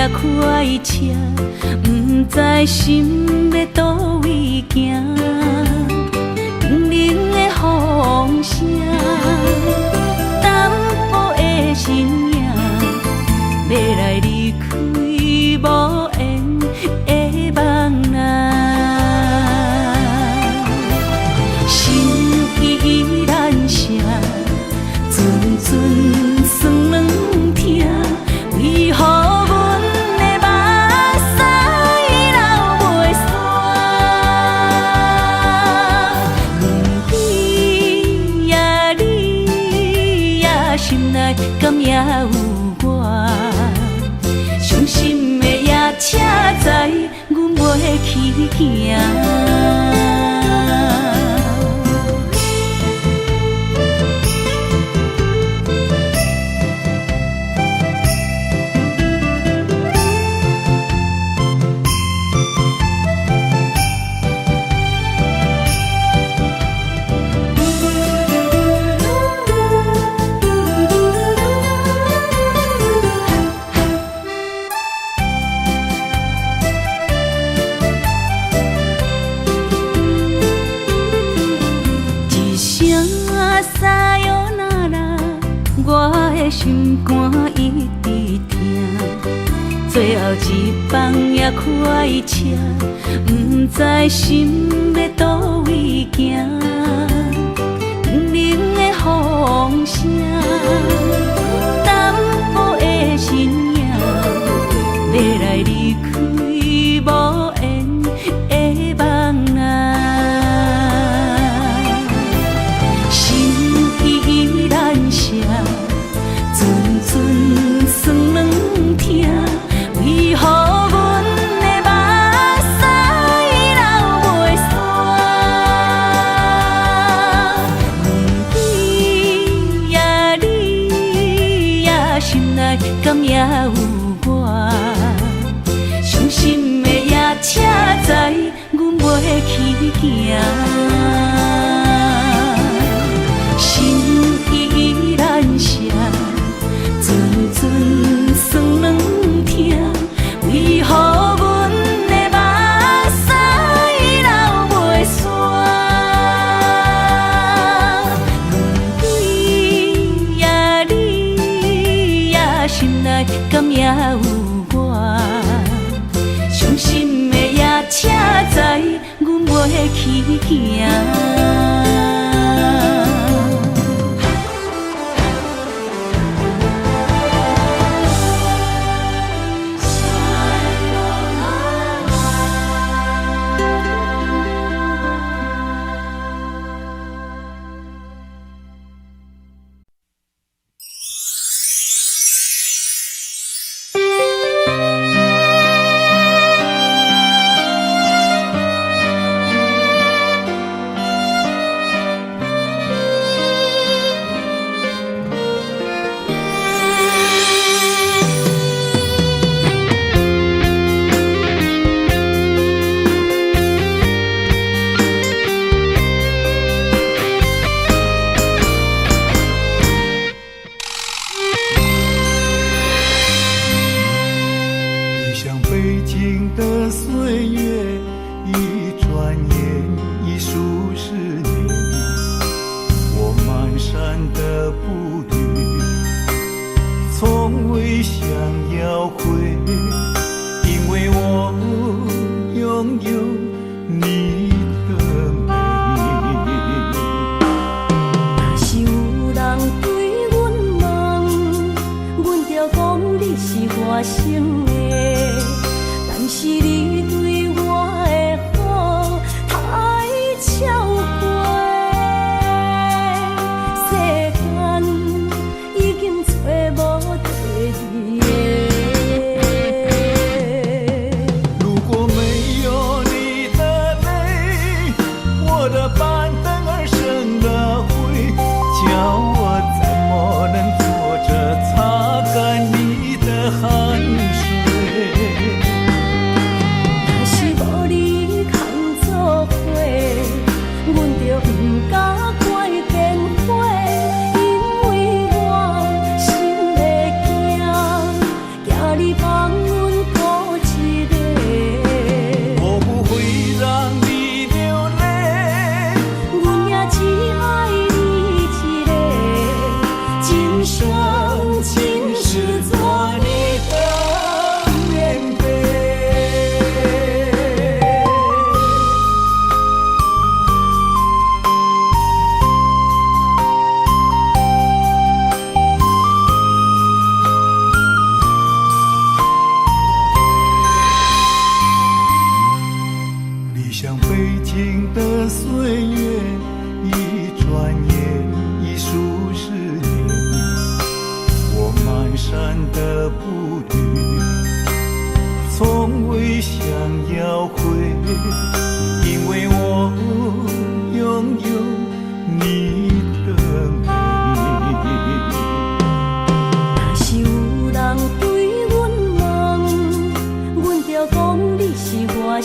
也开车，不知心要倒位行。冷冷的风声，淡薄的身影，要来离开无缘的梦啊。心依然声，阵阵酸软痛，为何阮的目屎流袂煞？阮比也你也心内敢也有我？伤心的也车载，阮袂去行。心肝一直疼，最后一放也开车，不知心要倒位行。冷冷的风声，淡薄的身影，要来离开无缘的梦啊。心依然声。阵阵酸软痛，为何阮的目屎流袂煞？阮比也你也心内敢也有我？伤心的也车载，阮袂去行。心依然声。阵阵酸软痛，为何阮的目屎流袂煞？阮对也你也心内敢也有我？伤心的也车载，阮袂去行。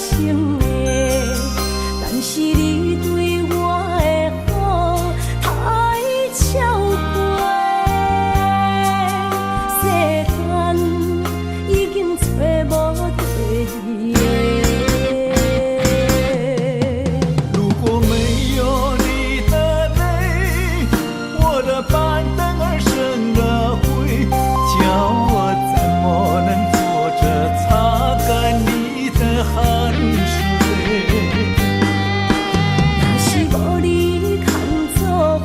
心的，但是你对我的好太超过，世间已经找无第二个。如果没有你的泪，我的板凳儿生了灰，叫我怎么能坐着擦干你的汗水？若是无你空做伙，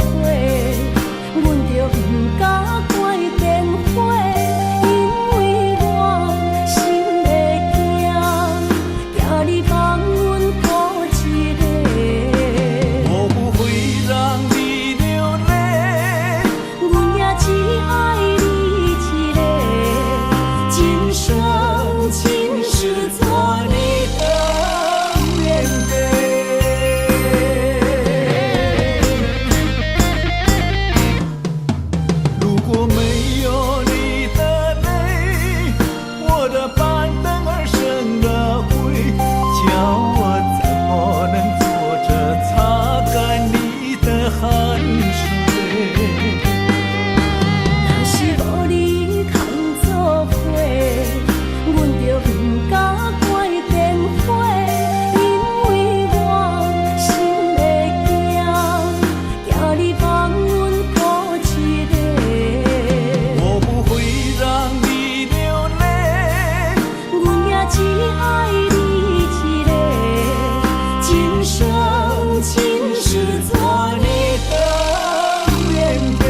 阮就不敢关电话，因为我心会惊，惊你放阮孤一个。我不会让你流泪，阮也只爱你一个，今生今世做你的面对。如果没有你的泪，我的板凳儿生了灰，叫我怎么能坐着擦干你的汗水？若是无你空做伙，阮就不敢关电话，因为我心会惊，惊你放阮孤一个。我不会让你流泪，阮也只爱你一个，今生今世做你的面对。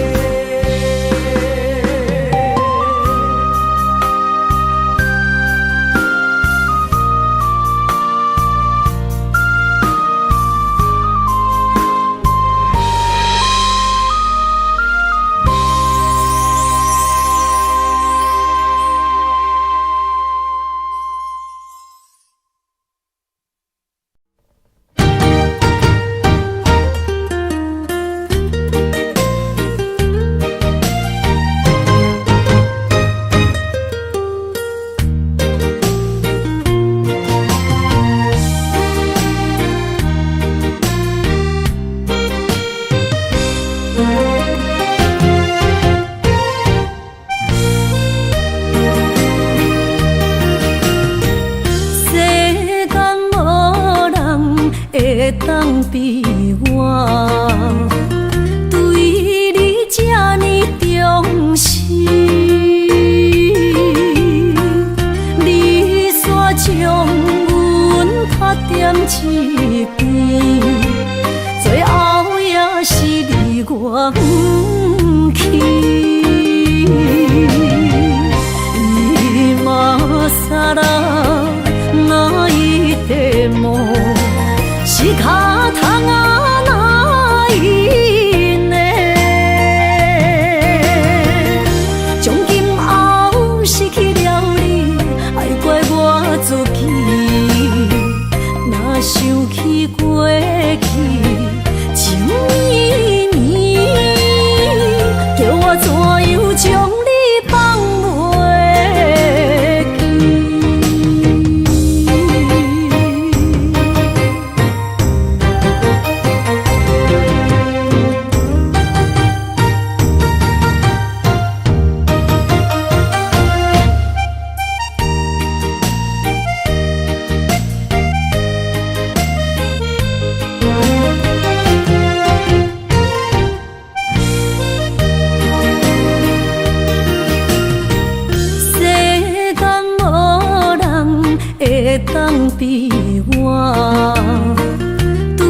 世间无人会当比我对你这呢重视，你煞将阮拍点一边，最后也是你我不去。今ら泣いても仕方がないね。从今后失去了你，爱怪我自己。若想起过去情绵绵，叫我怎样将你放袂记？会当比我对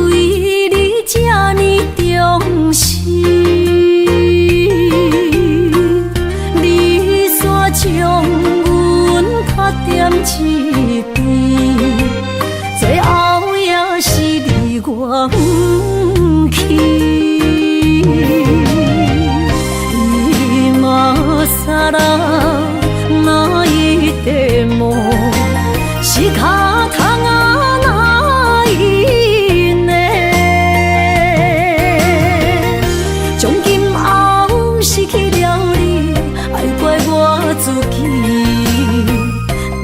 你这呢重视，你煞将阮拍点一边，最后也是你我不去。今ら泣いても仕方がないね。从今后失去了你，爱怪我自己。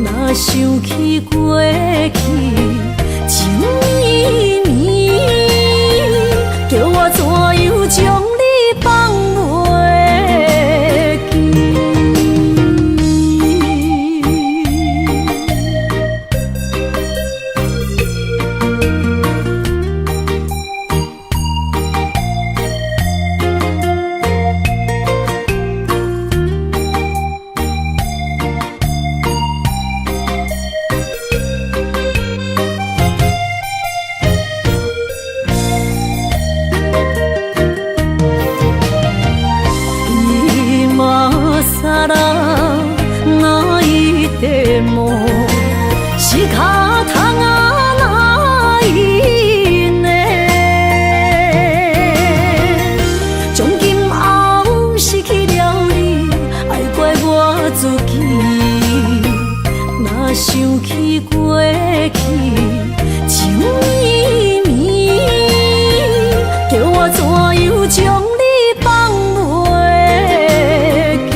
若想起过去。情绵绵，叫我怎样将你放袂记？是脚痛啊哪因呢？从今后失去了你，爱怪我自己。若想起过去，情绵绵，叫我怎样将你放袂记？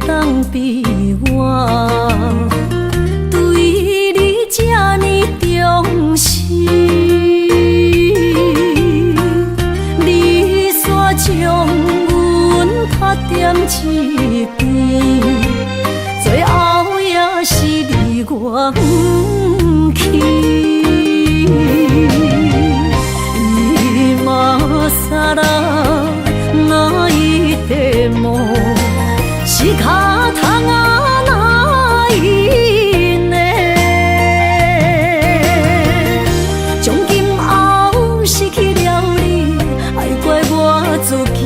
当比我对你这呢重视，你煞将阮拍点一边，最后也是你我不去。今さら泣いても是脚痛啊哪因呢？从今后失去了你，爱怪我自己。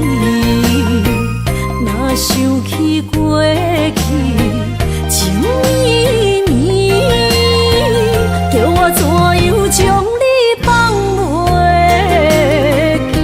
若想起过去，情绵绵，叫我怎样将你放袂记？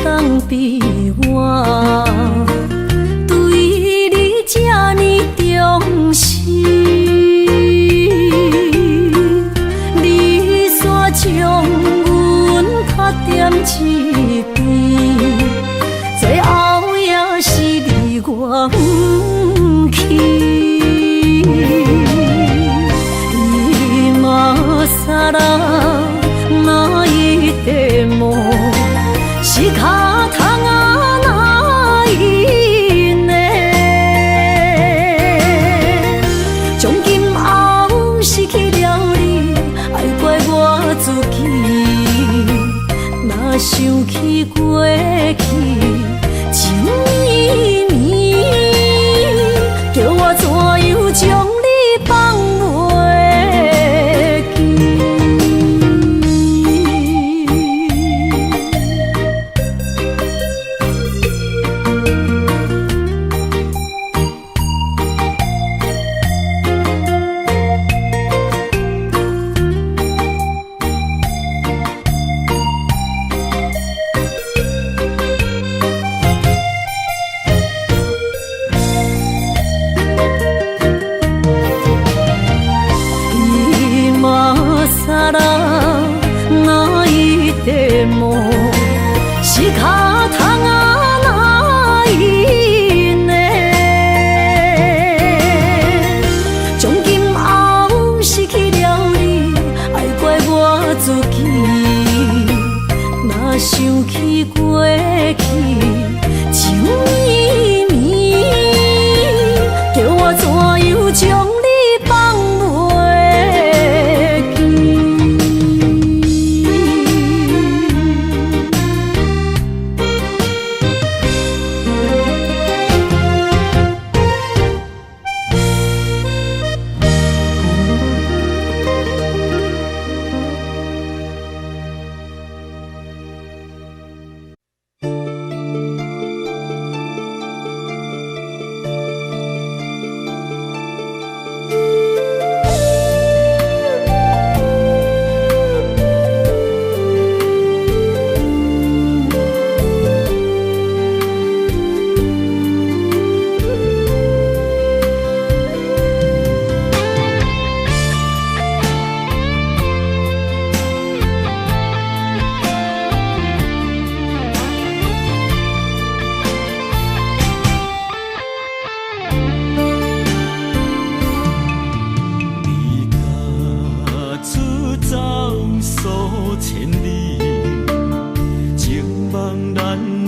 当比我对你这呢重视，你煞将阮拍点一边，最后也是你我不去。今さら泣いても是脚痛啊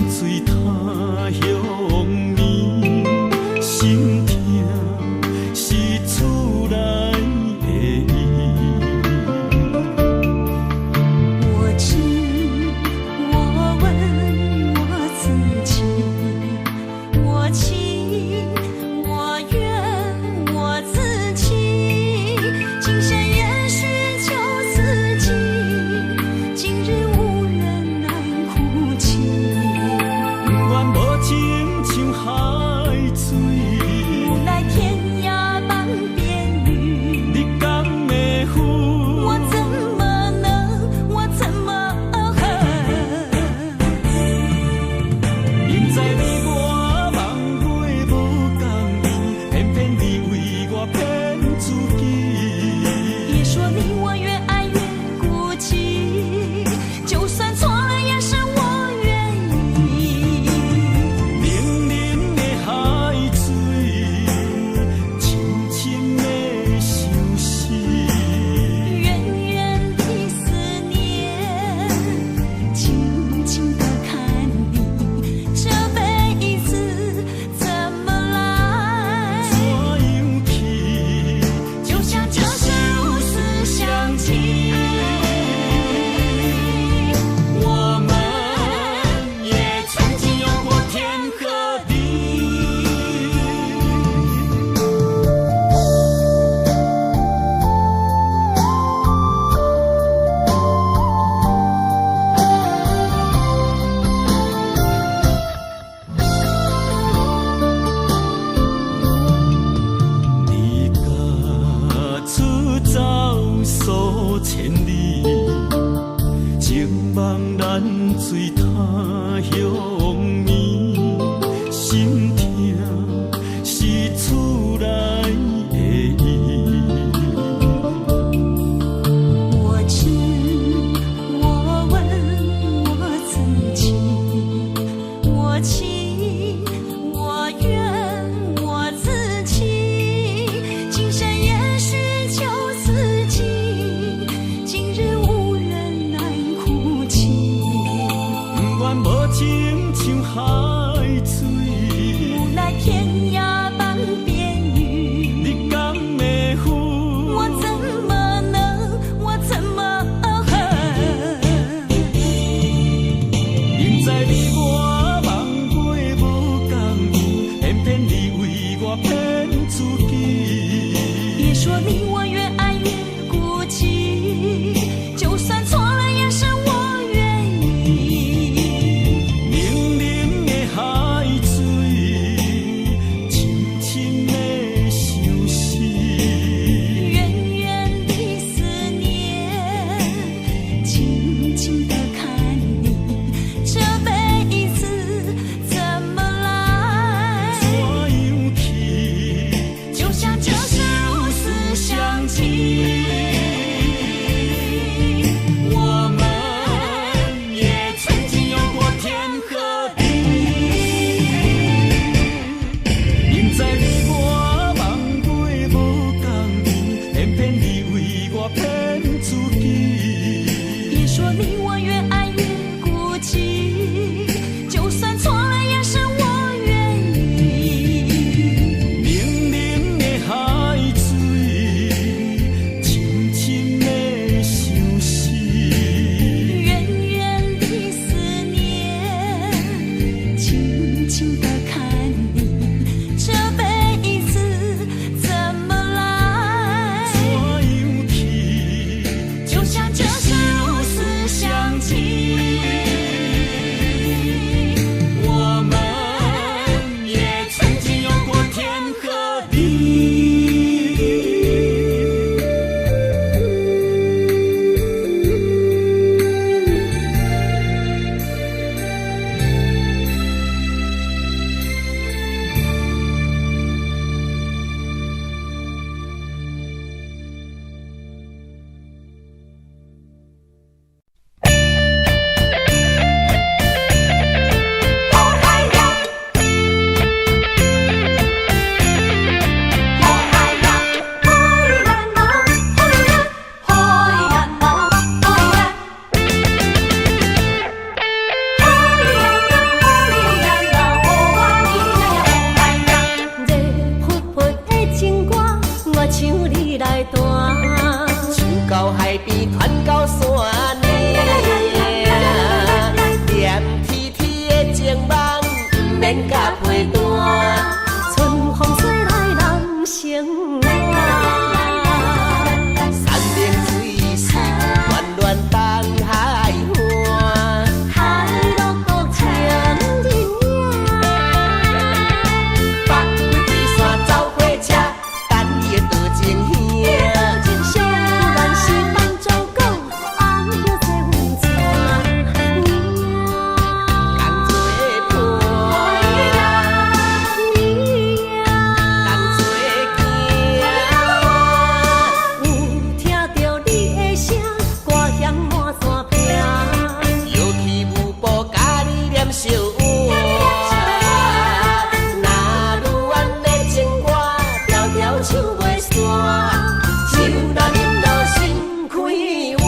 水他乡眠，心痛是厝内的伊。我知，我问我自己，我情我愿我自欺，今生也许就自己，今日无人难哭泣。愿无情像海水，无奈天涯半边雨，你敢会负？我怎么能，我怎么恨？明知你我梦袂无共伊，偏偏你为我骗自己。别说你我越爱越孤寂，就算错了也是我愿意。冷冷的海水，深深的相思。远远的思念，静静地看你，这辈子怎么来？怎样去？就像这是如此相契。我们也曾经有过天和地。离家出走数千里，情梦难随他乡眠，心痛是厝内的伊。我知，我问我自己，我情我愿我自欺，今生也许就自己，今日无人难哭泣。愿无情像海水，无奈天涯半边雨，你敢会负？我怎么能，我怎么恨？明知你我梦袂无共伊，偏偏你为我骗自己。别说你我越爱越孤寂，就算错了也是我愿意。冷冷的海水，深深的相思。远远的思念，静静地看你，这辈子怎么来？怎样去？就像这是如此相契。我们也曾经有过天和地。明知你我梦袂无共伊，偏偏你为我骗自己。别说你我越爱越孤寂，就算错了也是我愿意。冷冷的海水，深深的相思。远远的思念，静静地看你，这辈子怎么来？怎样去？就像这是如此相契。我们也曾经有过天和地。免甲批断，春风吹来人生暖。山明水秀，暖暖东海岸，海陆国情人影。北归去山走火车，等你的道情兄。情声原是放纵讲，红叶做阮情。同做伴，你呀，同做行。有听到你的声，歌响满山坪。摇起舞步，甲你念小话。若愈晚的情歌，条条唱袂散，酒若饮落心开换。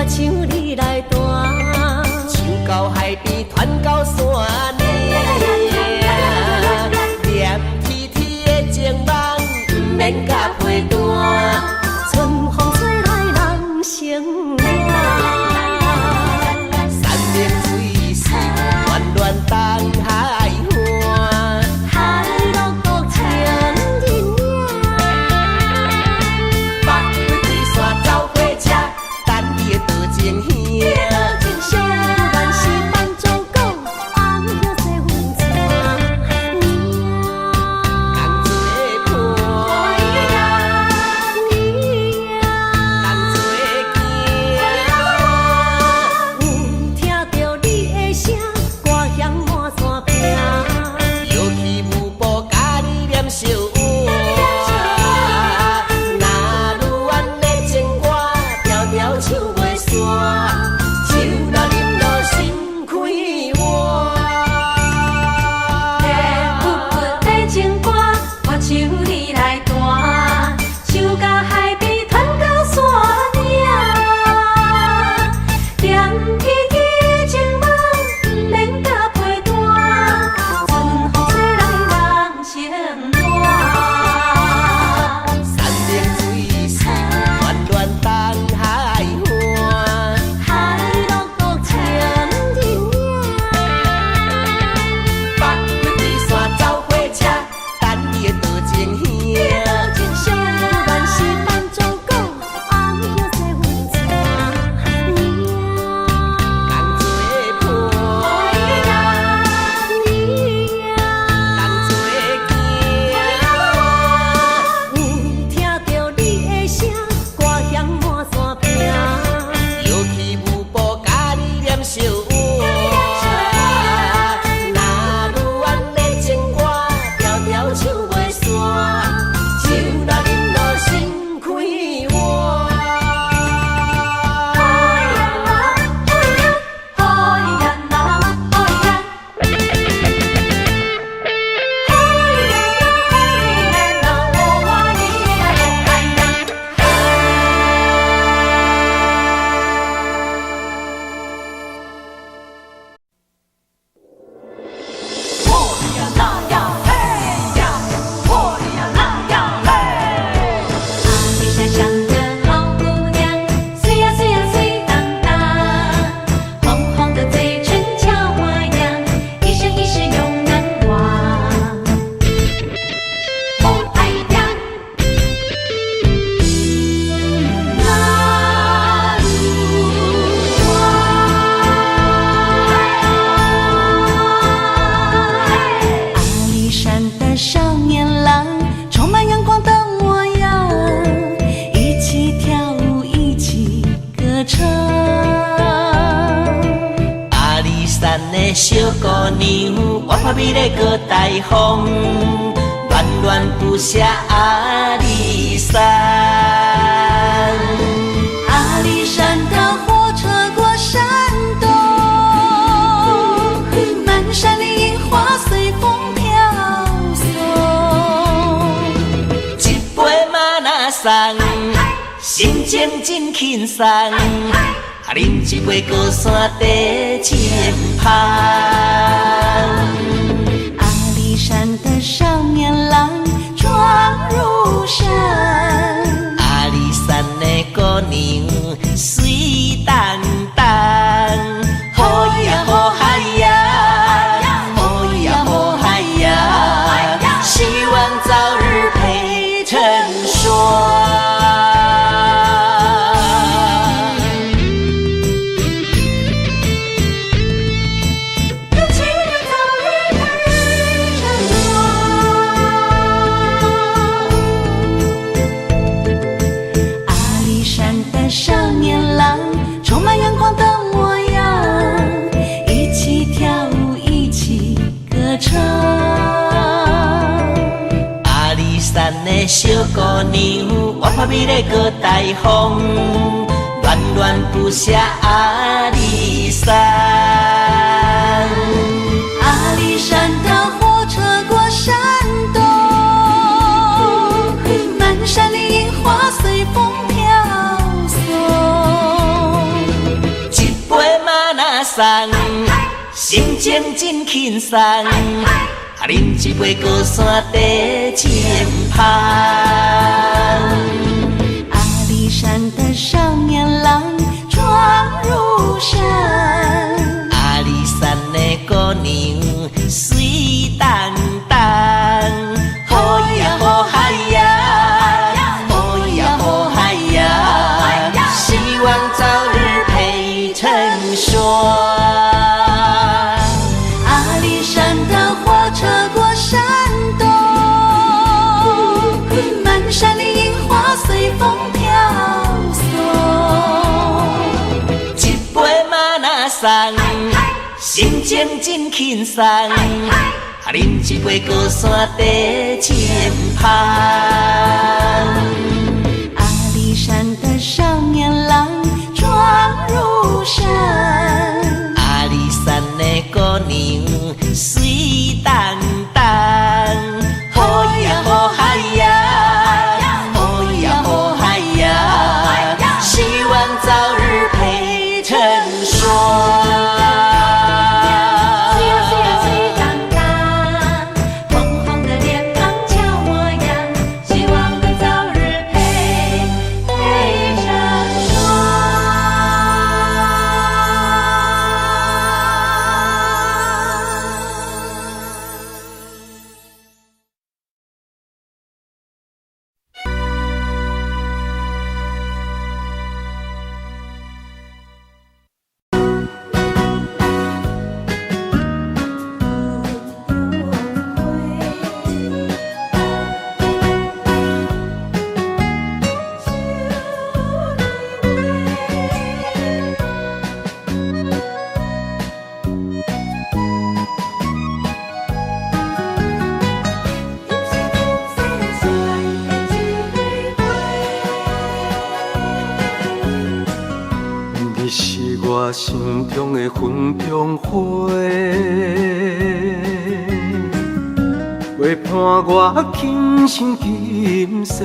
唱你来弹，唱到海边，传到山岭，念天天的情梦，不免甲批断。春风吹来人生暖。山明水秀，暖暖东海岸，海陆国情人影。北归去山走火车，等你的道情兄。情声原是放纵讲，红叶做阮情。同做伴，你呀，同做行。有听到你的声，歌响满山坪。摇起舞步，甲你念小话。若愈晚的情歌，条条唱袂散，酒若饮落心开换。的情歌，我唱你来弹，唱到海边，传到山岭。念天天的情梦，不免甲批断。春风吹来人生暖。山明水秀，暖暖东海岸，海陆国情人影。北归去山走火车，等你的道情兄。情声原是放纵讲，红叶做阮情。同做伴，你呀，同做行。有听到你的声，歌响满山坪。摇起舞步，甲你念小话。若愈晚的情歌，条条唱袂散，酒若饮落心开换。你山上的好姑娘，水呀水呀水当当，红红的嘴唇俏模样，一生一世永难忘。不爱呀，那如阿里山的少年郎，充满阳光的模样，一起跳舞，一起歌唱。阿里山的小姑娘，我拍美丽过大风，暖暖不下阿里山。阿里山的火车过山洞，满山的樱花随风飘送。送，心情真轻松。啊，饮一杯高山茶前旁。阿里山的少年郎闯入山，阿里山的姑娘水当当，好呀好嗨呀，好呀好嗨呀，希望早日配成双。少年郎充满阳光的模样，一起跳舞，一起歌唱。阿里山的小姑娘，活泼美丽过大风，暖暖不下阿里山。阿里山的火车过山洞，满山里樱花随风飘。送，心情真轻松，啊，饮一杯高山茶前旁。阿里山的少年郎闯入山，阿里山的姑娘水当当，好呀好嗨呀，好呀好嗨呀，希望早日配成双。山里樱花随风飘送，一杯马拉松，心情真轻松，啊，饮一杯高山茶前旁。阿里山的少年郎闯入山，阿里山的姑娘水当当，好呀好嗨呀。早日配成双。水呀水呀水当当，红红的脸庞俏模样，希望能早日配成双。你是我心中的云中花，陪伴我今生今世。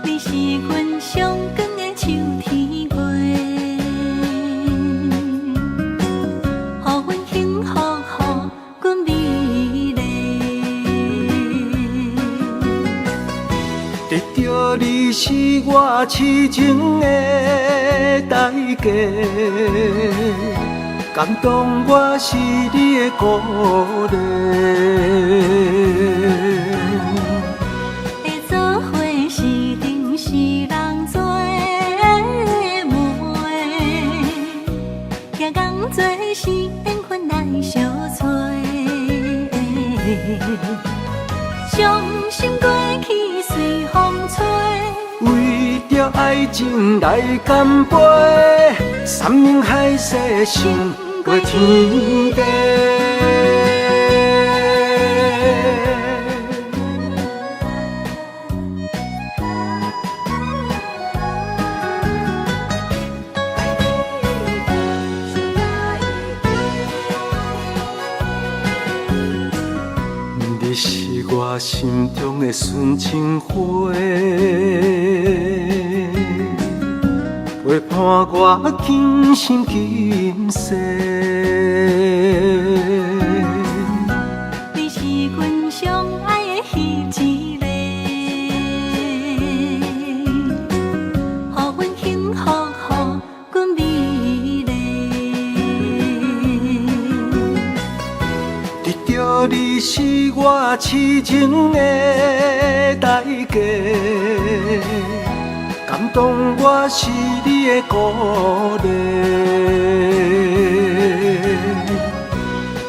你是阮上光的秋天月，予阮幸福，予阮美丽。得到你是我痴情的代价，感动我是你的鼓励。会做伙是定是人做媒，行工做是缘分来相找。伤心过去随风吹，为着爱情来干杯，山盟海誓想过天地。你是我心中的纯情花，陪伴我今生今世。你是阮上爱的彼一个，予阮幸福，予阮美丽。得到你是我痴情的代价，感动我是你的鼓励。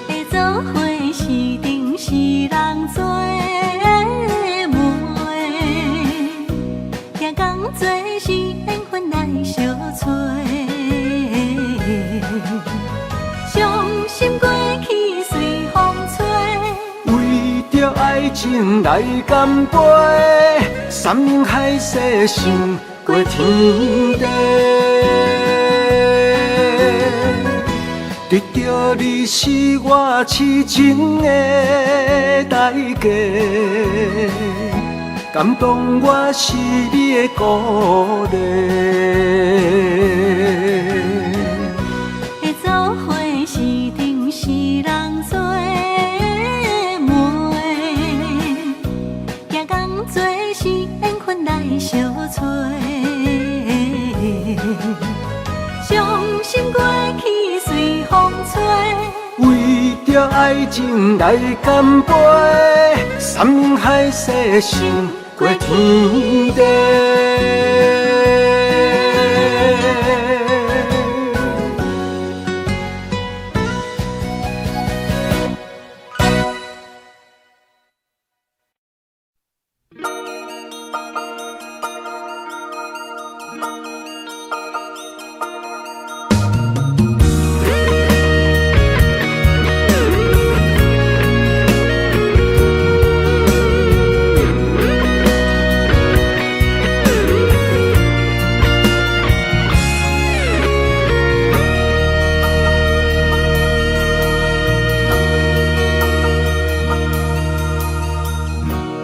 会做伙是定是人做媒，行工做是缘分来相找。伤心过去随风吹，为着爱情来干杯，山盟海誓想过天地。得到你是我痴情的代价，感动我是你的鼓励。会做伙是定是人做媒，行工做是缘分来相找。伤心过去随风吹，为着爱情来干杯，山盟海誓想过天地。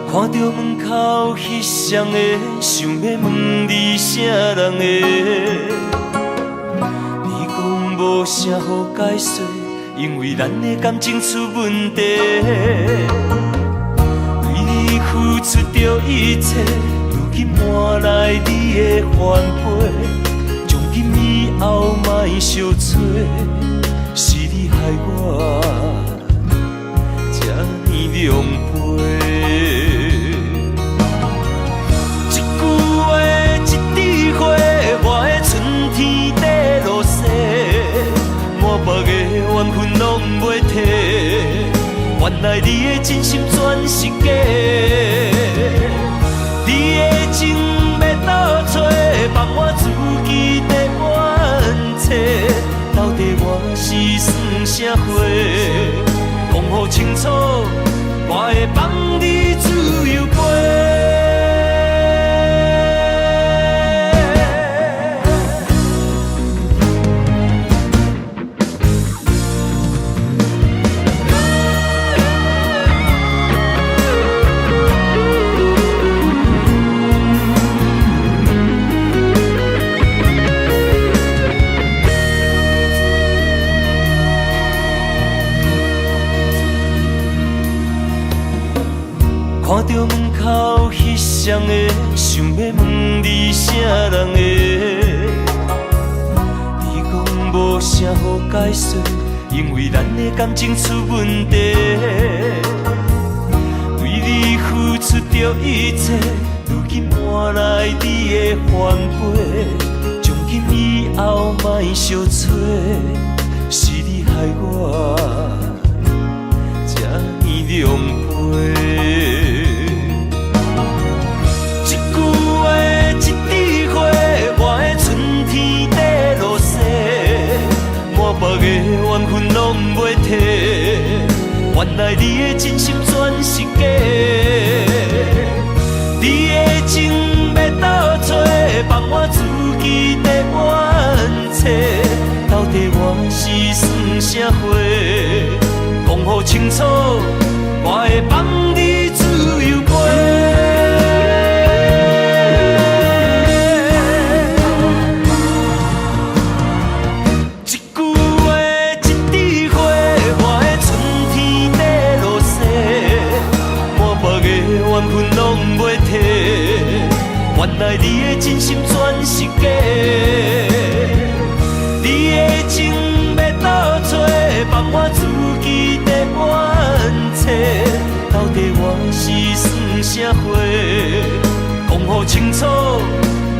看到门口迄双的，想要问你啥人的？你讲无啥好解释，因为咱的感情出问题。为你付出着一切，如今换来你的反悔。从今以后莫相找，是你害我这呢狼狽。缘分拢袂退，原来你的真心全是假。你的情要倒找，放我自己在冤切。到底我是算啥货？讲好清楚，我会放你自由飞。看到门口迄双的，想要问你啥人的？你讲无啥好解释，因为咱的感情出问题。为你付出着一切，如今换来你的反悔。从今以后莫相找，是你害我这呢狼狽。别个缘分拢袂退，原来你的真心全是假。你的情要倒找，放我自己在冤切。到底我是算啥货？讲好清楚，我会放你自来你的真心全是假，你的情要倒找，放我自己在冤切。到底我是算啥货？讲好清楚，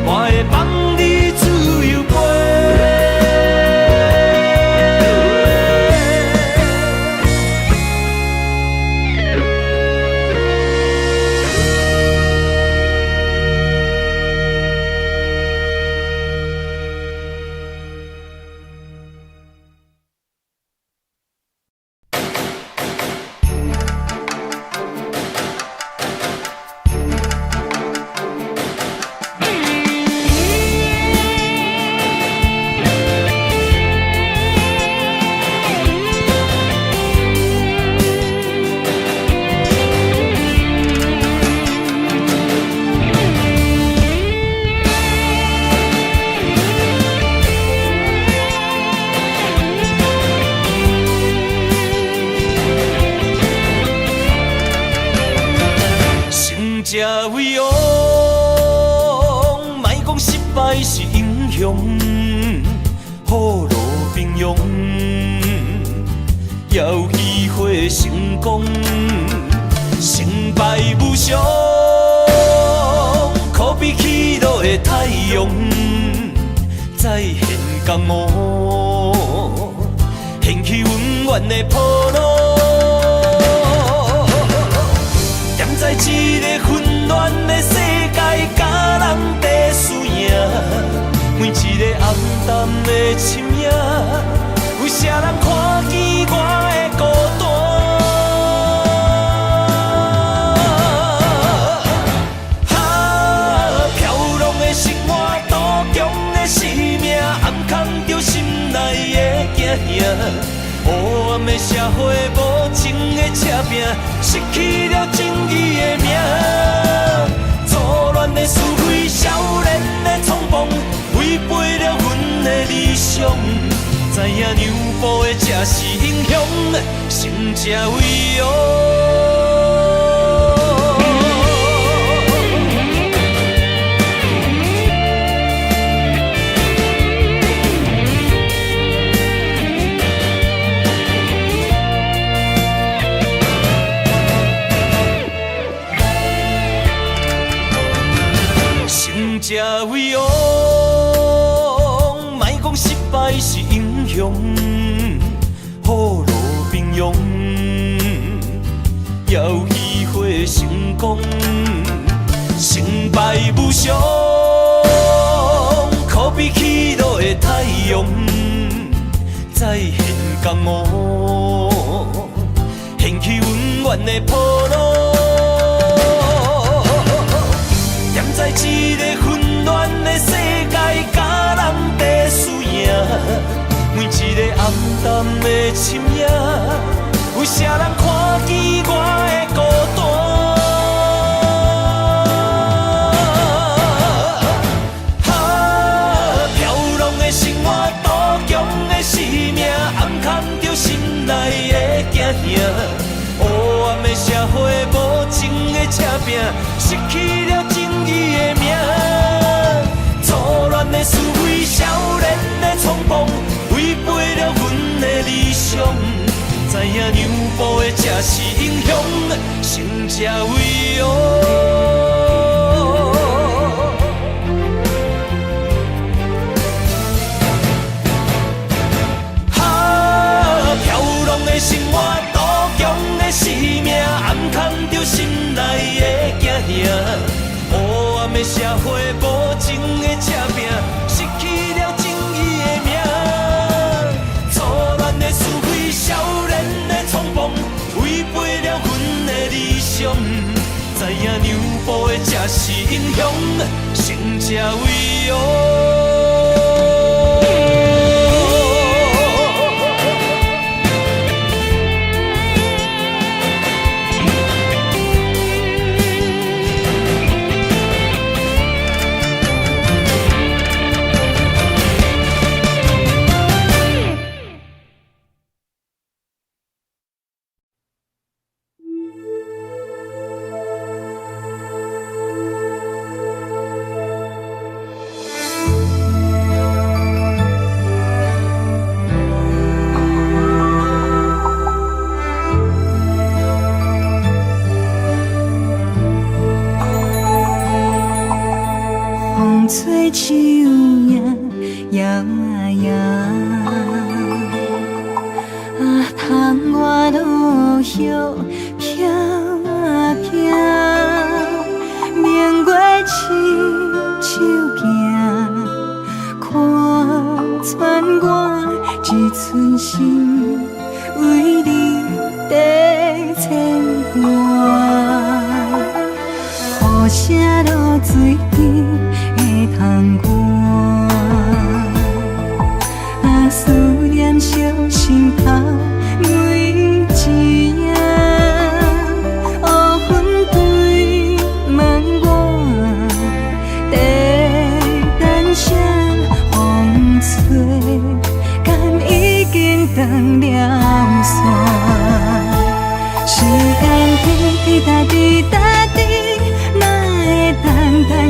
我会放你自由飞。才为王，莫讲失败是英雄，好路平庸，要机会成功，成败无常，可比起落的太阳，再现江湖，掀起温暖的波浪。在一个混乱的世界，甲人在输赢，每一个暗淡的深夜，有啥人看见我的孤单？飘浪的生活，多强的生命，暗藏着心内的惊吓。黑暗的社会，无情的赤拼，失去了正义的名。错乱的是非，少年的冲动，违背了阮的理想。知影让步的才是英雄，成才为王。才为王，莫讲失败是英雄，好路平庸，要机会成功，成败无常，可比起落的太阳，再现江湖，掀起温暖的波浪。在一个混乱的世界，甲人在输赢，每一个暗淡的深夜，有啥人看见我的孤单？飘浪的生活，多强的生命，暗藏着心内的惊吓。黑暗的社会，无情的赤拼，失去了正义的名。错乱的是非，少年的冲动，违背了阮的理想。知影让步的才是英雄，成才为王。飘浪的生活，多强的生命，暗藏着心内的惊吓。黑暗的社会，无情的赤拼，失去了正义的名。错乱的是非，少年的冲动，违背了阮的理想。知影让步的才是英雄，成才为王。风吹树影摇啊摇，啊，窗外落叶飘啊飘，明月亲手行，看穿我一寸心，为你在牵挂。雨声落水边的窗外，啊，思念烧心头每一夜。乌云对问我，在等啥风吹，敢已经断了线。时间滴答滴答滴，哪会等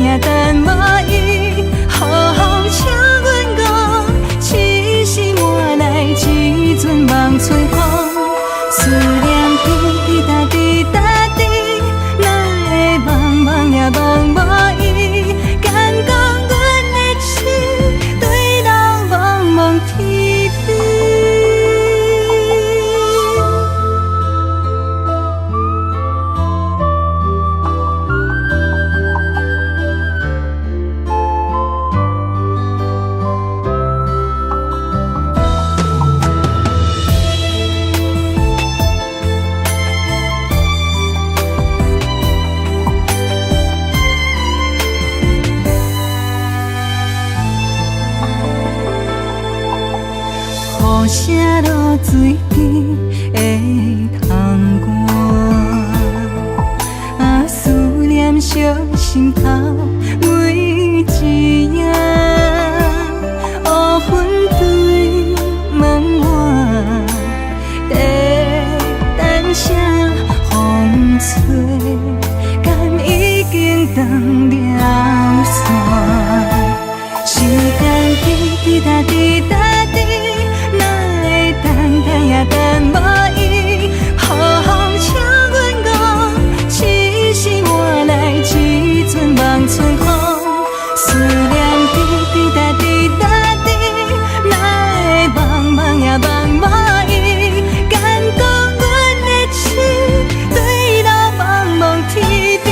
也等无伊？好好请阮讲，痴心换来一阵梦吹风。思念滴答滴答滴，哪会茫茫也茫无伊？敢讲阮的心对人茫茫天边。雨声落水边的窗外，啊，思念烧心头每一夜。乌云对问我，在等啥风吹，敢已经断了线。时间滴答滴答滴，等也等无伊，好好请阮讲，痴心换来一阵梦春风。思念滴答滴答滴，哪会茫茫也茫无伊？敢讲阮的心对人茫茫天边。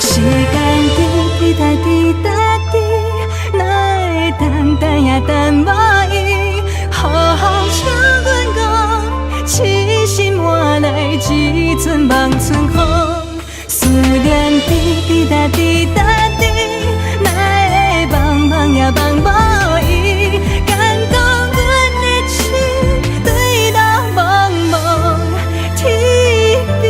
时间滴答滴答滴，哪会等也等无伊？好好请阮讲，痴心换来一阵梦春风。思念滴答滴答滴，哪会茫茫也茫无伊？敢讲阮的心对人茫茫天边。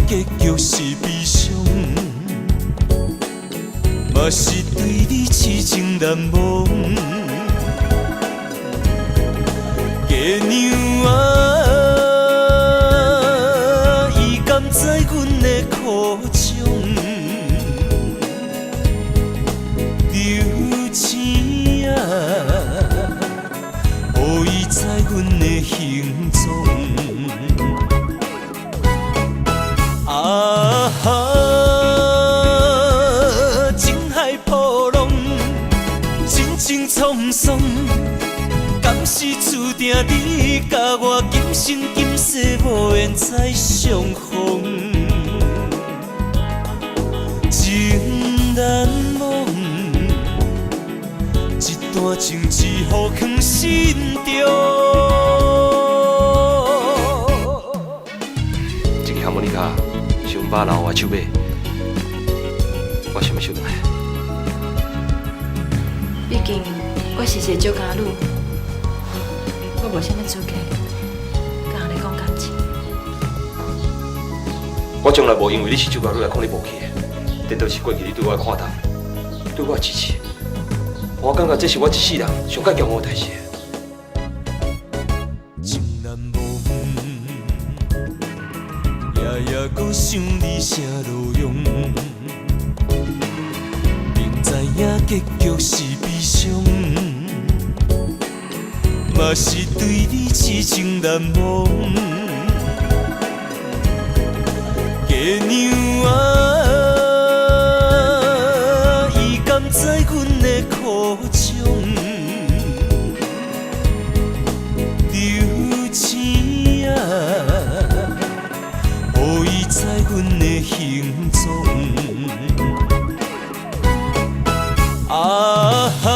结局是悲伤，嘛是对你痴情难忘。月娘啊，伊甘知阮的苦衷，留钱啊，予伊知阮的行踪。啊哈！情海波浪，真情沧桑，敢是注定你甲我今生今世无缘再相逢？情难忘。情一予藏心中。这个哈莫尼卡是阮爸留我手买，我想要收来。毕竟我是一个酒家女，我无啥物资格甲人讲感情。我从来无因为你是酒家女来看你无起的，颠倒是过去你对我的看淡，对我的支持。我感觉这是我一世人上介骄傲的代志。情难忘，夜夜搁想你啥路用，明知影结局是悲伤，嘛是对你痴情难忘。月娘啊，伊甘知阮的苦衷，留钱啊，予伊知阮的行踪。啊哈，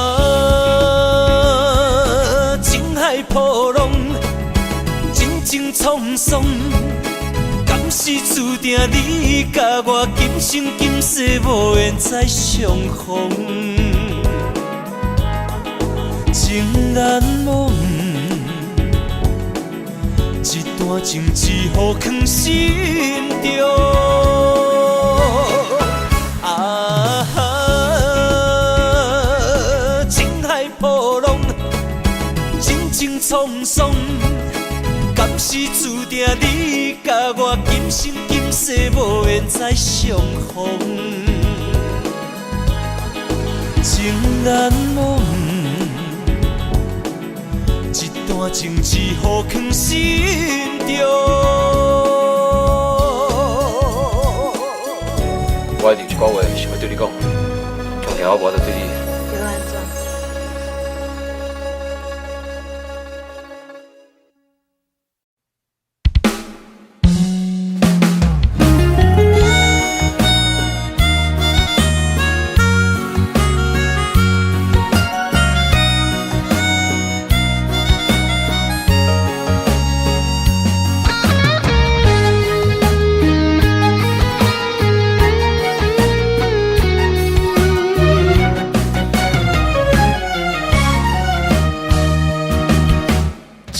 情海波浪，情情沧桑。敢是注定你甲我今生今世无缘再相逢？情难忘，一段情一予藏心中。啊哈，情海波浪，情情沧桑。敢是注定你甲我今生今世无缘再相逢？情难忘，一段情一予藏心中。我一定一句话想要对你讲，从今我无得对你。对我安怎？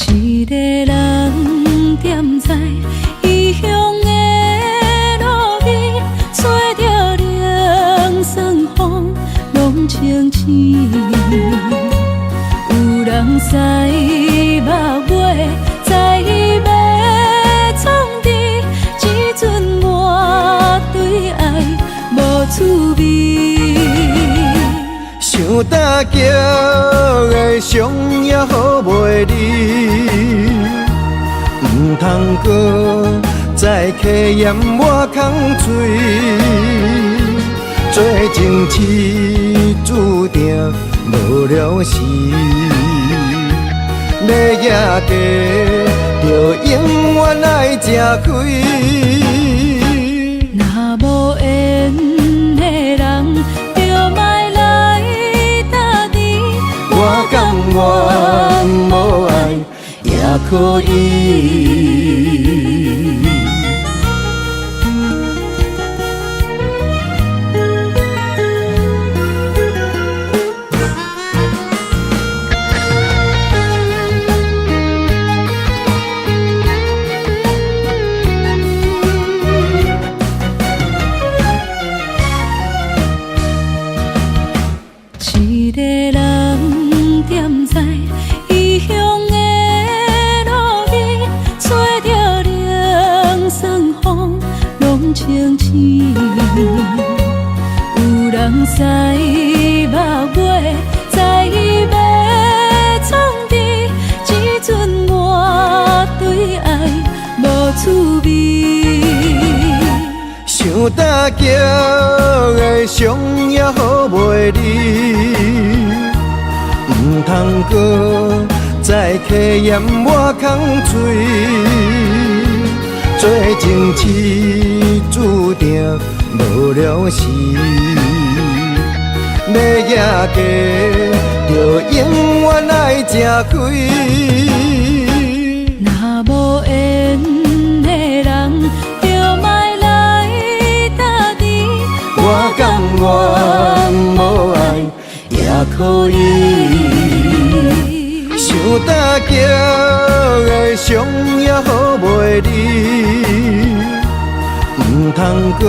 一个人踮在异乡的路边，吹着凉爽风，拢清醒。有人使目尾，在要创治，只准我对爱无滋味。想搭桥的伤也好袂离，唔通搁再客嫌我空嘴，做情痴注定无了时，要野地就永远爱吃亏。若无缘的人，就莫来搭你。我甘愿无爱也可以。一个人踮在异乡的路边，吹着凉爽风，拢清醒。有人使目尾，在要创治，只准我对爱无滋味。想搭桥的伤也好袂离，唔通搁再客嫌我空嘴，做情痴注定无了时，要野家，就永远爱吃亏。若无缘的人，就莫来搭敌。我甘愿无爱也可以。想搭桥的伤也好袂离，唔通搁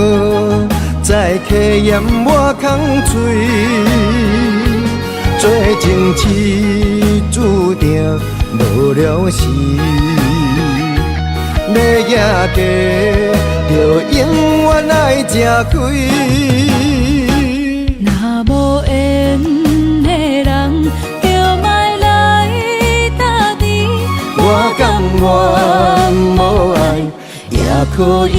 再客嫌我空嘴。做情痴注定无了时，要野家就永远爱吃亏。若无缘的人，就莫来搭敌。我甘愿无爱也可以。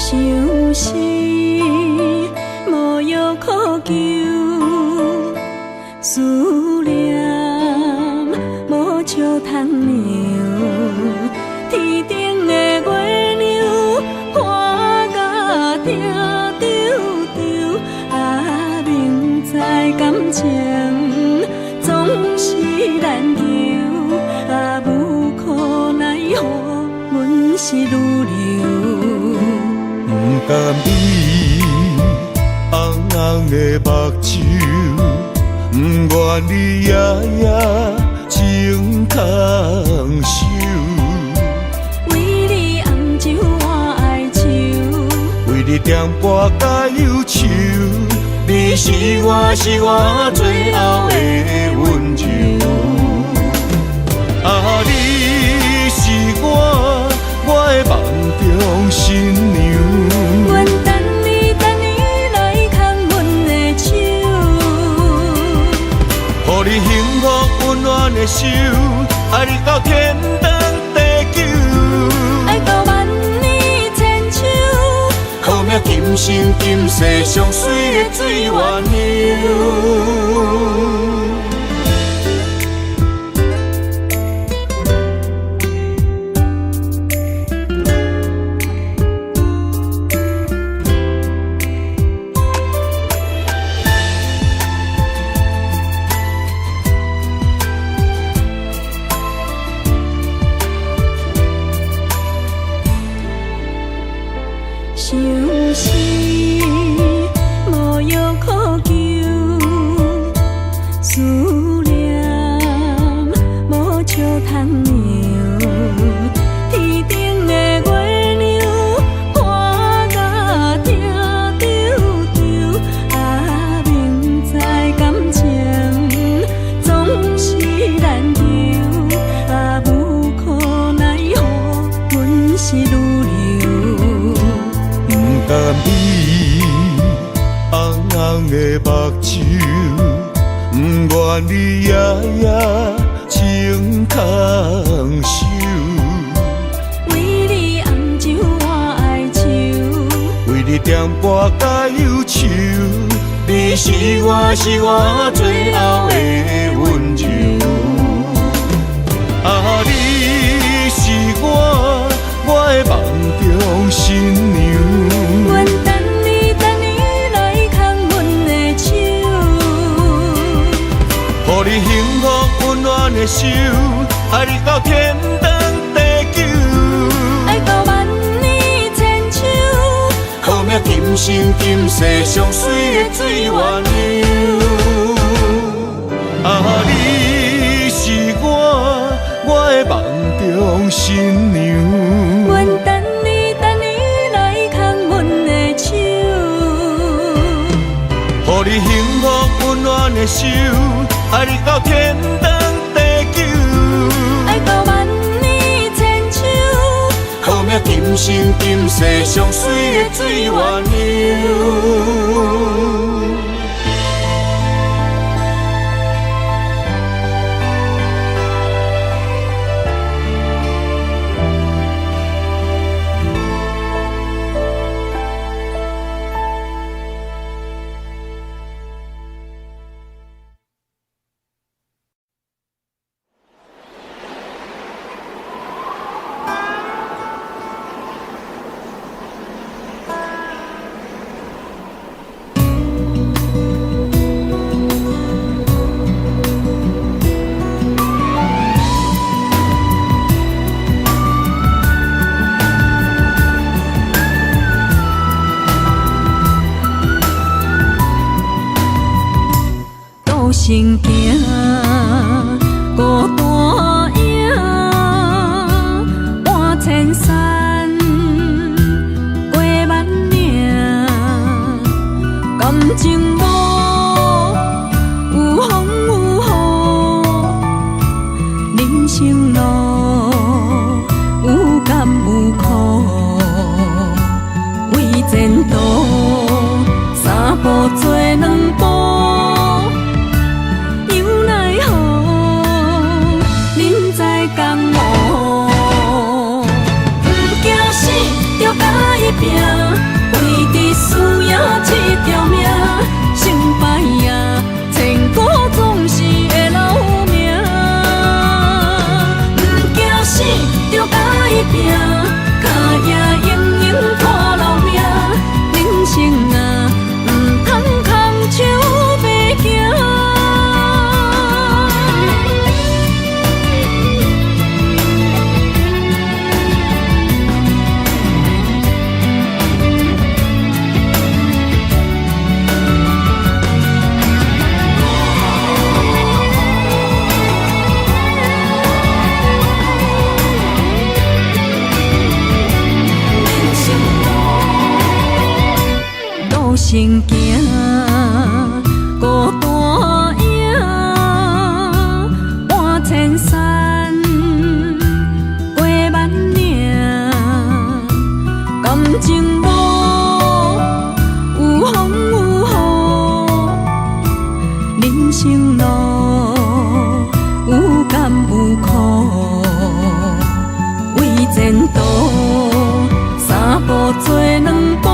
想是无药可救，思念无笑通留。天顶的月亮看甲定丢丢，啊，明知感情总是难求，啊，无可奈何，阮是愈流。不甘你红红的目睭，不愿你夜夜情空守。为你红酒换哀愁，为你点歌甲忧愁，你是我最后的温柔。啊，你是我的梦中新娘。阮等你来牵阮的手，予你幸福温暖的手，爱你到天长地久，爱到万年千秋，好命今生今世上水的水源流。想是无药可救，思念无笑通留。天顶的月亮看甲定丢丢，啊，明知感情总是难求，啊，无可奈何，阮是愈流。不甘你红红的目睭，不愿你夜夜情空守。为你红酒换哀愁，为你点歌甲忧愁，你是我最后的温柔。啊，你是我的梦中新娘。阮等你来牵阮的手，予你幸福温暖的手，爱你到天长地久，爱到万年千秋，好命今生今世上水的水源流。啊，你是我的梦中新娘。阮等你来牵阮的手。的手，爱你到天长地久，爱到万年千秋。好命今生今世上水的水源流。心行孤单影，半千山过万岭，感情无有风有雨，人生路有甘有苦，为前途三步做两步。拼，为伫输赢这条命，成败也千古总是会留名。不惊死，着甲伊拼，脚也硬硬拖老命。人生啊，唔通空手白行。行行孤单影，半千山过万岭，感情无有风有雨，人生路有甘有苦，为前途三步做两步。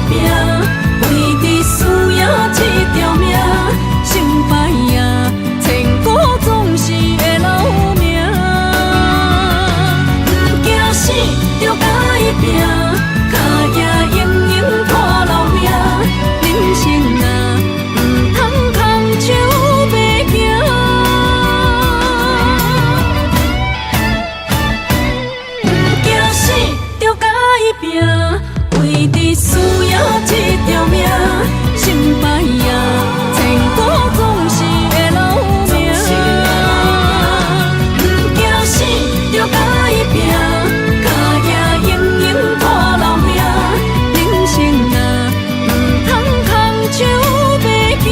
拼，为伫输赢这条命，成败也千古总是会留名。不惊死，着甲伊拼，脚也硬硬拖老命。人生啊，唔通空手白行。不惊死，着甲伊拼，为伫输赢这条命，成败也千古总是会留名。不惊死，着甲伊拼，脚也硬硬拖老命。人生啊，唔通空手白行。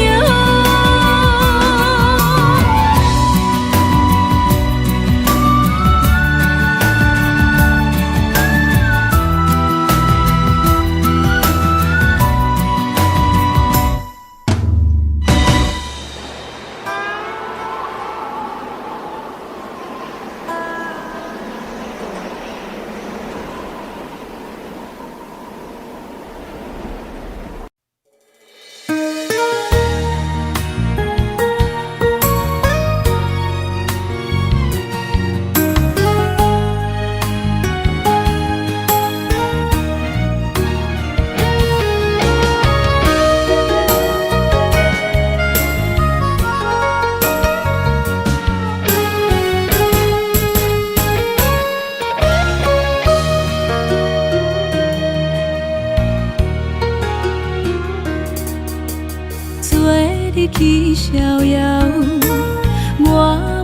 你去逍遥，我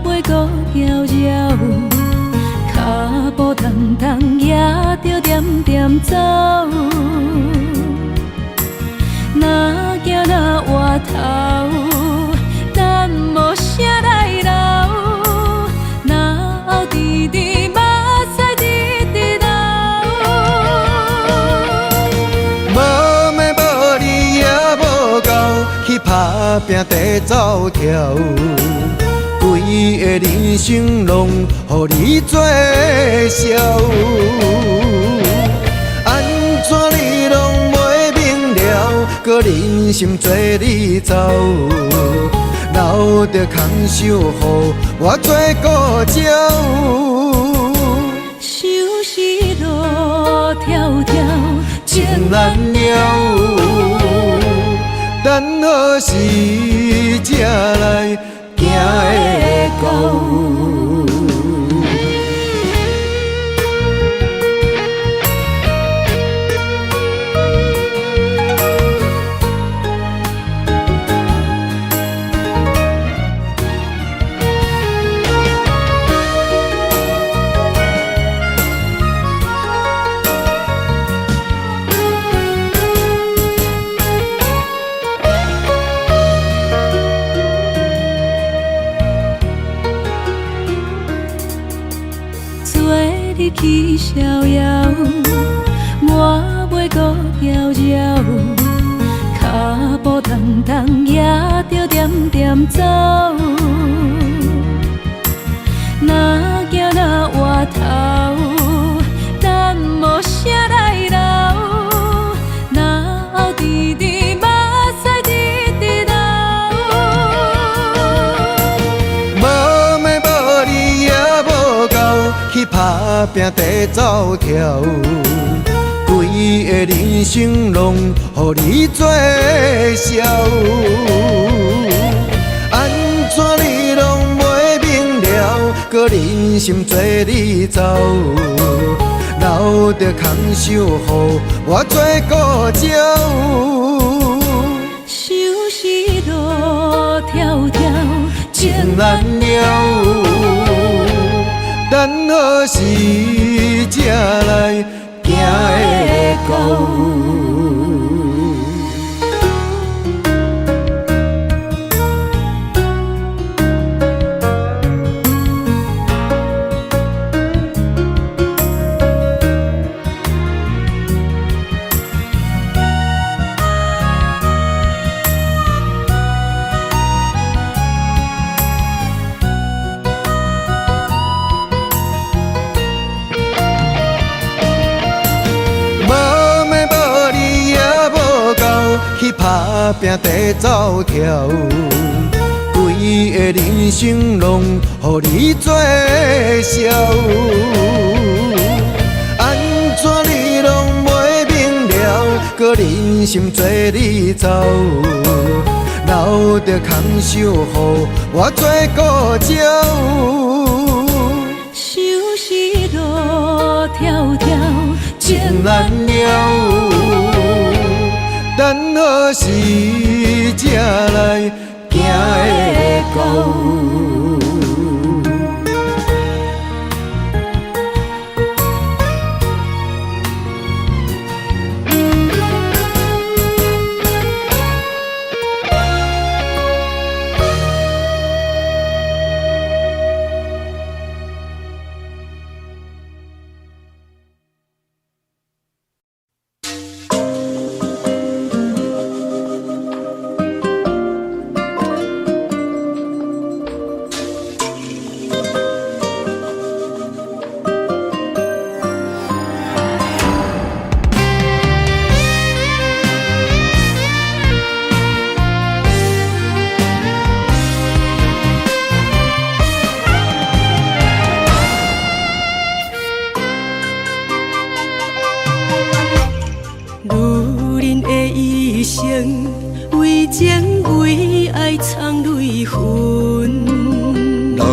袂搁遥遥，脚着点点走。若行若回头，咱无啥来留。若后直直目屎直直流。无妹无你也无够，去打拼地走跳。规个人生拢予你做笑，安怎你拢袂明了？搁忍心做你走，留着空手予我做顾鸟。想是路迢迢，情难了，等何时才来行会到？去逍遥，我袂搁搅扰，脚步重重也着点点走。若行若回头，咱无啥来留。若后直直目屎直直流。无妹无你也无够，去打拼地走跳。规个人生拢予你做笑，安怎你拢袂明了？搁忍心做你走，留着空手予我做顾鸟。想是路迢迢，情难了，等何时才来行会到？去打拼地走跳，规个人生拢予你做笑，安怎你拢袂明了？搁忍心做你走，留着空手予我做顾鸟。想是路迢迢，情难了，等何时才来行会到？为情为爱藏泪痕，男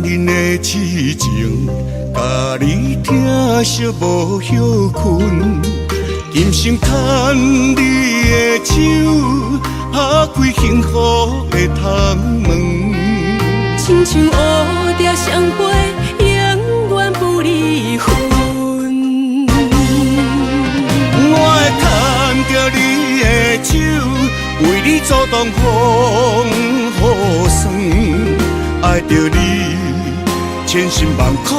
人的痴情，甲你疼惜无歇困。今生牵你的手，打开幸福的窗门。亲像乌蝶双飞，永远不离分。为你阻挡风雨霜，爱着你，千辛万苦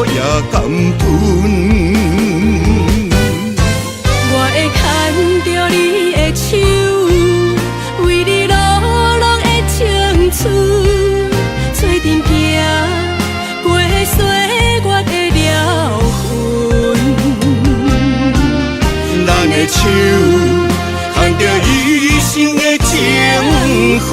也甘吞。我会牵着你的手，为你流浪的青春，做阵行过岁月的疗痕。咱的手牵着一生的情分。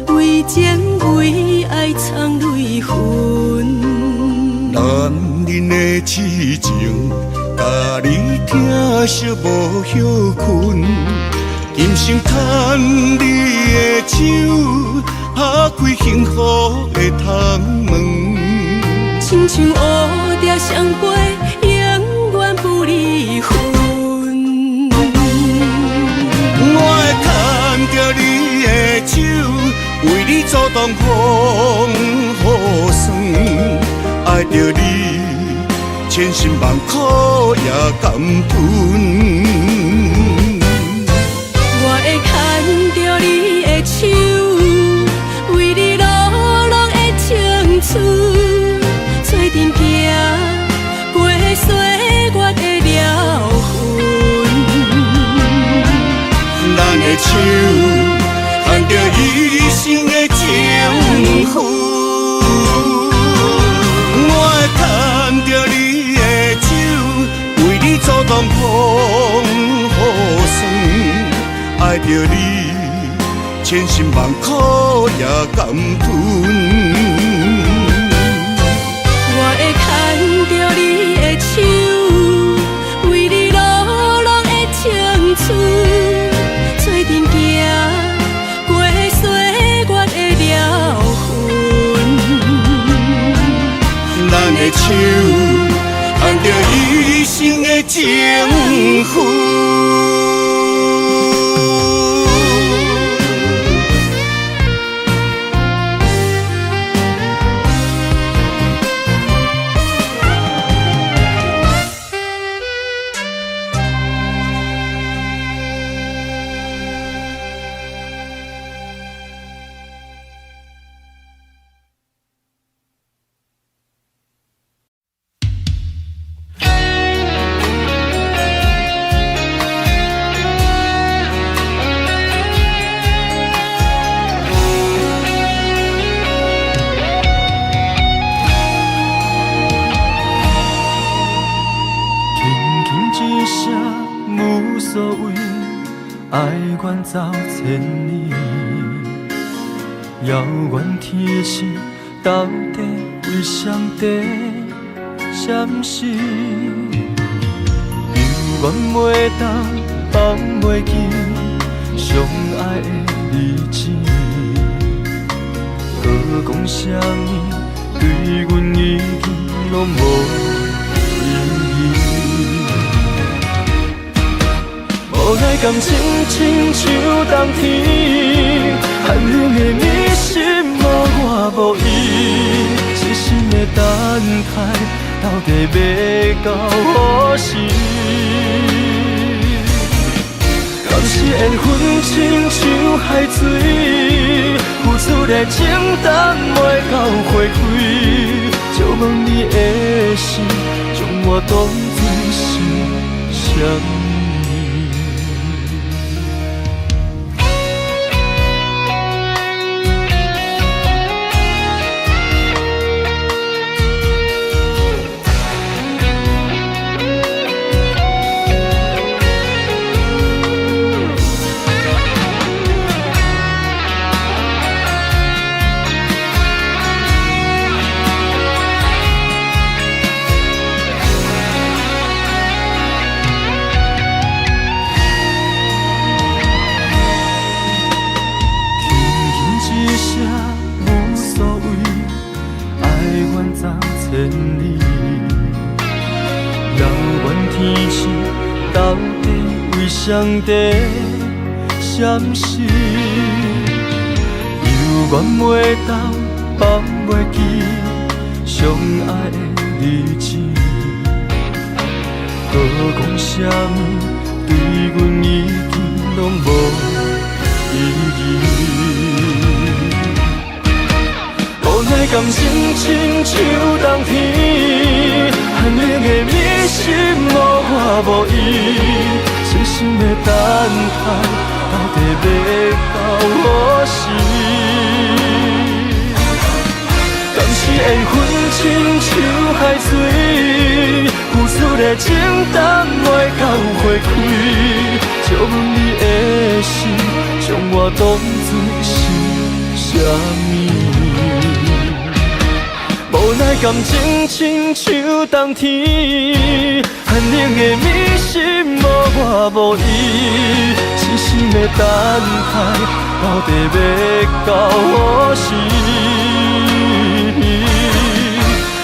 为情为爱藏泪痕，男人的痴情，甲你疼惜无休困。今生牵你的手，打开幸福的窗门。亲像乌蝶相陪，永远不离分。我会牵着你的手，为你阻挡风雨霜，爱着你，千辛万苦也甘吞。我会牵着你的手，为你流浪的青春，做阵行过岁月的疗痕。咱的手牵着一生的情分，我会牵着你的手，为你阻挡风雨霜，爱着你，千辛万苦也甘吞。我会牵着你的手，为你流浪的青春，做阵行过岁月的疗痕。咱的手牵着一生的情分。走千里，遥远天星到底为上帝闪烁？永远袂当放袂记相爱的日子，搁讲啥物对阮已经拢无意义。无爱感情亲像冬天，寒冷的你心无我无伊，一心的等待，到底要到何时？敢是缘分亲像海水，付出的情淡袂到回归，借问你的心，将我当作是啥物？上帝闪失，犹原袂当放袂记相爱的日子。搁讲啥物，对阮已经拢无意义。无奈感情亲像冬天，寒冷的迷失无话无依，深深的等待，到底要到何时？敢是缘分亲像海水，付出的情淡袂到回馈，借问你的心，将我当作是啥物？无奈感情亲像冬天，寒冷的迷失无我无依，深深的等待，到底要到何时？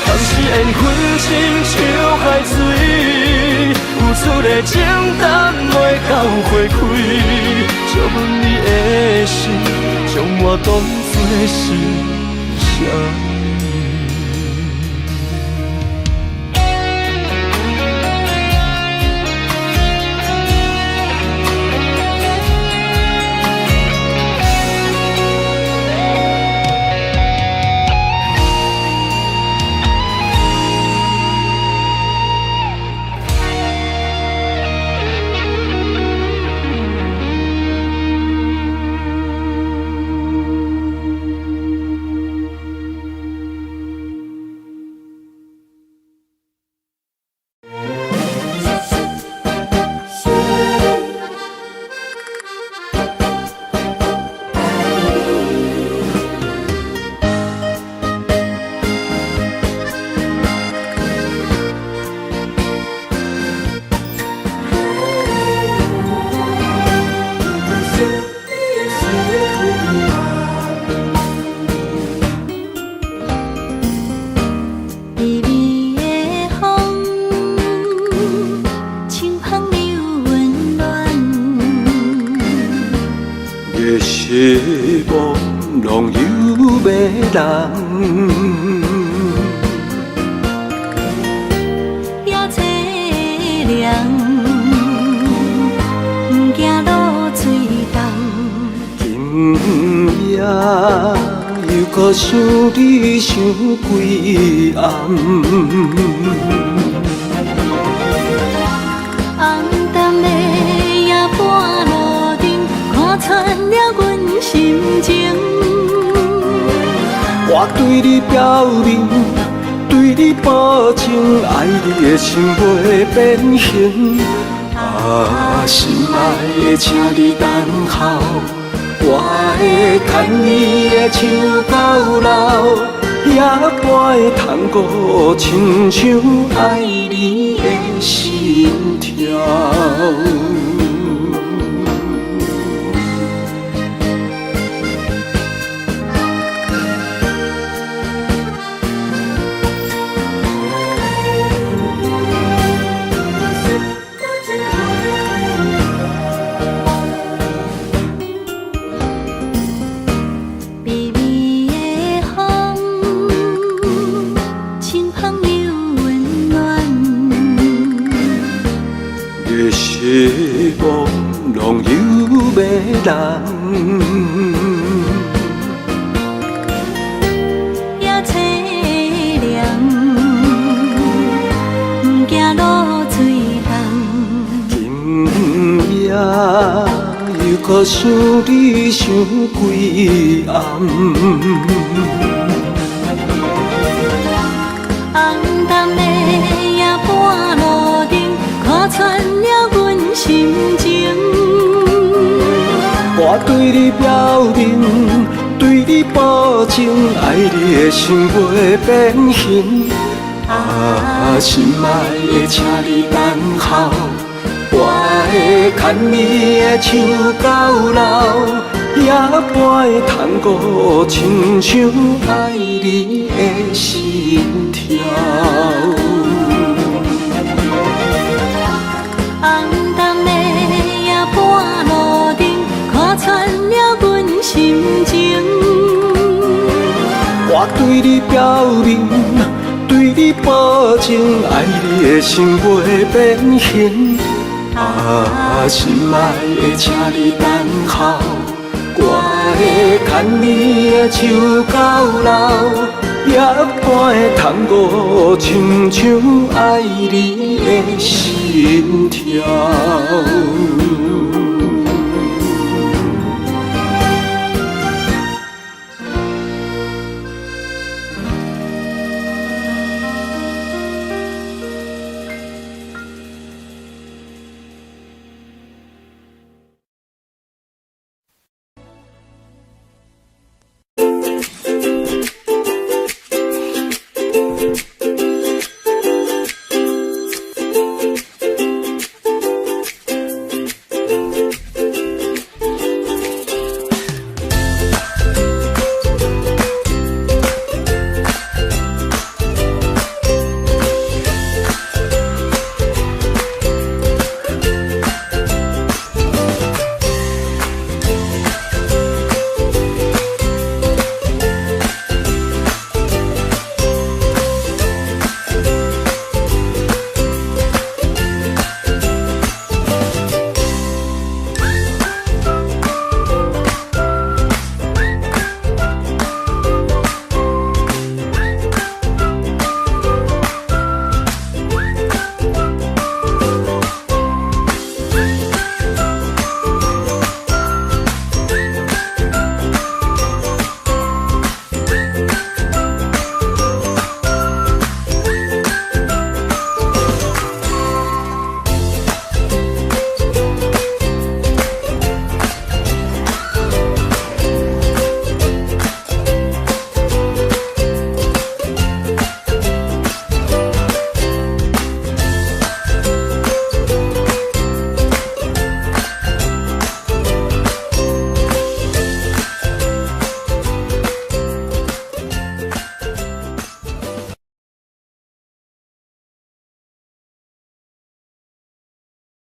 当时缘分亲像海水，付出的情淡袂到回馈，借问你的心，将我当作是啥物？希望拢有迷人，也凄凉，不惊落水重。今夜又搁想你想几暗。红淡的夜半路灯，看穿了阮心情。我对你表明，对你保证，爱你的心袂变形。啊，心爱的，请你等候，我会牵你的手到老，夜半的探戈，亲像爱你的心跳。希望拢有迷人，也凄凉，不惊落水重。今夜又搁想你想几暗。红淡的夜半路灯，看穿了阮心情。我对你表明，对你保证，爱你的心袂变形。啊，心爱的，请你等候，我会牵你的手到老，夜半的探戈，亲像爱你的心跳。红淡的夜你表明，对你保证，爱你的心袂变形。啊，心爱的，请你等候，我会牵你的手到老，夜半的探戈，亲像爱你的心跳。